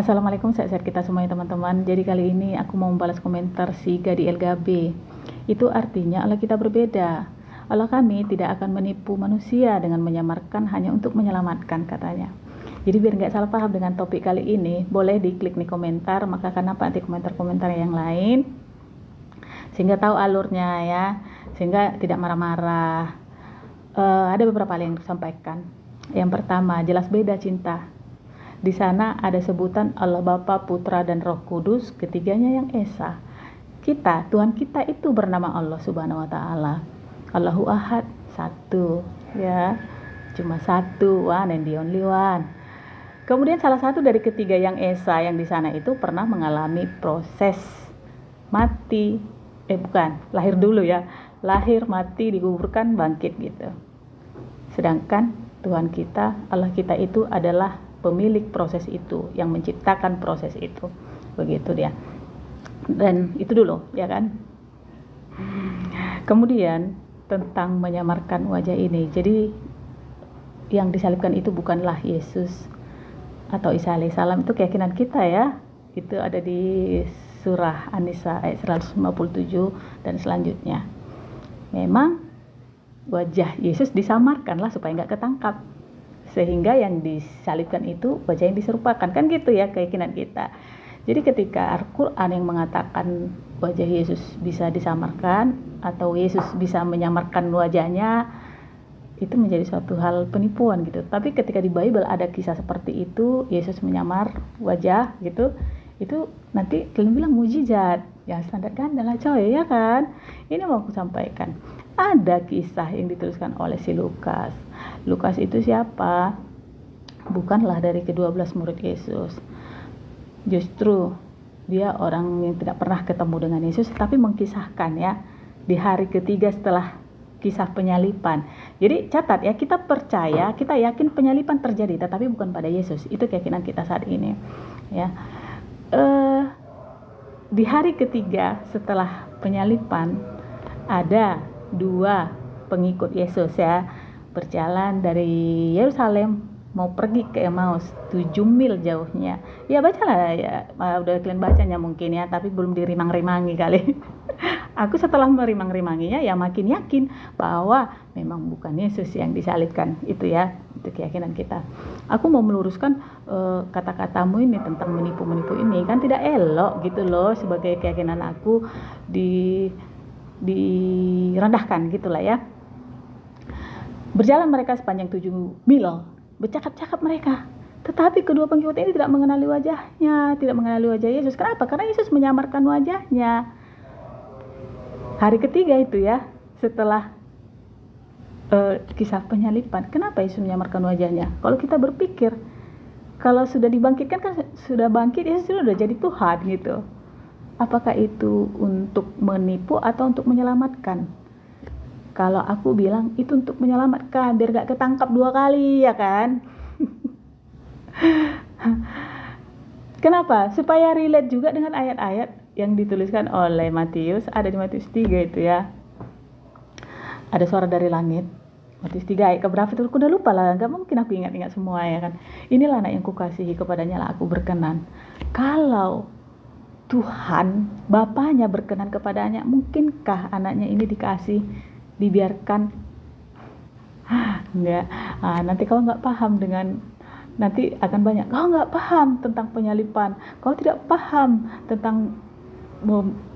Assalamualaikum, sehat-sehat kita semuanya teman-teman. Jadi kali ini aku mau membalas komentar si Gadi LGB. Itu artinya Allah kita berbeda. Allah kami tidak akan menipu manusia dengan menyamarkan hanya untuk menyelamatkan, katanya. Jadi biar nggak salah paham dengan topik kali ini, boleh diklik nih komentar, maka akan nampak nanti komentar-komentar yang lain, sehingga tahu alurnya ya, sehingga tidak marah-marah. Ada beberapa hal yang disampaikan. Yang pertama, jelas beda cinta. Di sana ada sebutan Allah Bapa, Putra, dan Roh Kudus, ketiganya yang esa. Kita, Tuhan kita itu bernama Allah Subhanahu wa Ta'ala. Allahu Ahad, satu, ya, cuma satu, one and the only one. Kemudian salah satu dari ketiga yang esa yang di sana itu pernah mengalami proses mati, lahir dulu ya, lahir, mati, dikuburkan, bangkit gitu. Sedangkan Tuhan kita, Allah kita itu adalah pemilik proses itu, yang menciptakan proses itu, begitu dia. Dan itu dulu, ya kan. Kemudian tentang menyamarkan wajah ini, jadi yang disalibkan itu bukanlah Yesus atau Isa alaihissalam, itu keyakinan kita ya. Itu ada di surah An-Nisa ayat 157 dan selanjutnya. Memang wajah Yesus disamarkanlah supaya nggak ketangkap, sehingga yang disalibkan itu wajah yang diserupakan, kan gitu ya keyakinan kita. Jadi ketika Al-Quran yang mengatakan wajah Yesus bisa disamarkan atau Yesus bisa menyamarkan wajahnya, itu menjadi suatu hal penipuan gitu. Tapi ketika di Bible ada kisah seperti itu, Yesus menyamar wajah gitu, itu nanti kalian bilang mujizat, ya standar ganda lah coy, ya kan. Ini mau aku sampaikan, ada kisah yang dituliskan oleh si Lukas. Lukas itu siapa? Bukanlah dari ke-12 murid Yesus. Justru dia orang yang tidak pernah ketemu dengan Yesus, tapi mengkisahkan ya di hari ketiga setelah kisah penyalipan. Jadi catat ya, kita percaya, kita yakin penyalipan terjadi, tetapi bukan pada Yesus. Itu keyakinan kita saat ini. Ya, di hari ketiga setelah penyalipan ada dua pengikut Yesus ya, berjalan dari Yerusalem mau pergi ke Emmaus, 7 mil jauhnya. Ya bacalah ya, udah kalian bacanya mungkin ya, tapi belum dirimang-rimangi kali. Aku setelah merimang-rimanginya ya makin yakin bahwa memang bukan Yesus yang disalibkan, itu ya, itu keyakinan kita. Aku mau meluruskan kata-katamu ini tentang menipu-menipu ini kan tidak elok gitu loh, sebagai keyakinan aku direndahkan gitulah ya. Berjalan mereka sepanjang 7 mil, bercakap-cakap mereka. Tetapi kedua pengikut ini tidak mengenali wajahnya, tidak mengenali wajah Yesus. Kenapa? Karena Yesus menyamarkan wajahnya. Hari ketiga itu ya, setelah kisah penyalipan. Kenapa Yesus menyamarkan wajahnya? Kalau kita berpikir, kalau sudah dibangkitkan kan sudah bangkit, Yesus sudah jadi Tuhan gitu. Apakah itu untuk menipu atau untuk menyelamatkan? Kalau aku bilang itu untuk menyelamatkan, biar gak ketangkap 2 kali ya kan. Kenapa? Supaya relate juga dengan ayat-ayat yang dituliskan oleh Matius, ada di Matius 3 itu ya. Ada suara dari langit, Matius 3 ayat keberapa itu, aku udah lupa lah, gak mungkin aku ingat-ingat semua ya kan. Inilah anak yang kukasihi, kepadanya lah aku berkenan. Kalau Tuhan Bapaknya berkenan kepadanya, mungkinkah anaknya ini dibiarkan? Enggak. Nanti kalau nggak paham dengan, nanti akan banyak, kau nggak paham tentang penyalipan, kau tidak paham tentang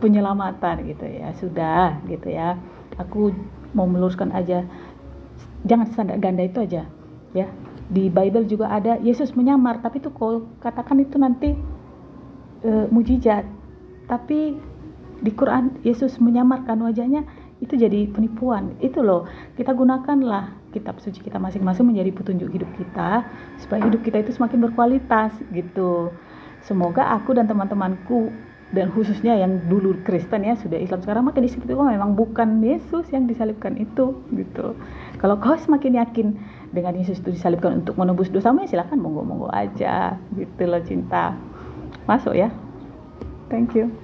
penyelamatan gitu ya. Sudah gitu ya, aku mau meluruskan aja, jangan standar ganda itu aja ya. Di Bible juga ada Yesus menyamar, tapi itu kau katakan itu nanti mujizat, tapi di Quran Yesus menyamarkan wajahnya, itu jadi penipuan. Itu loh, kita gunakanlah kitab suci kita masing-masing menjadi petunjuk hidup kita, supaya hidup kita itu semakin berkualitas gitu. Semoga aku dan teman-temanku, dan khususnya yang dulu Kristen ya, sudah Islam sekarang, maka disitu memang bukan Yesus yang disalibkan itu gitu. Kalau kau semakin yakin dengan Yesus itu disalibkan untuk menebus dosamu, ya silakan, monggo-monggo aja gitu loh cinta. Masuk ya. Thank you.